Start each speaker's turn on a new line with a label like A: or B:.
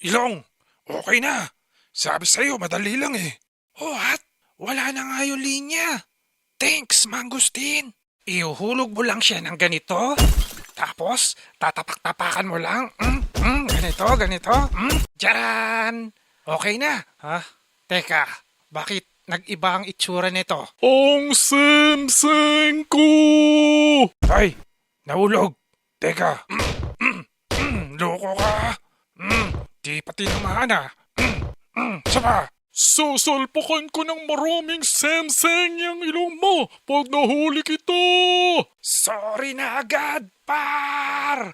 A: Ilong, okay na. Sabi sa'yo, madali lang eh. Oh, at wala na nga yung linya. Thanks, Mangustin. Ihuhulog mo lang siya ng ganito. Tapos, tatapak-tapakan mo lang. Ganito. Diyan. Okay na. Ha? Teka, bakit nag-iba ang itsura nito?
B: Ang semseng ko!
A: Ay, nahulog. Teka. Loko ka. Di pati naman ah. Saba.
B: Sasalpakan ko ng maraming semseng yung ilong mo pag nahuli kita!
A: Sorry na agad, par.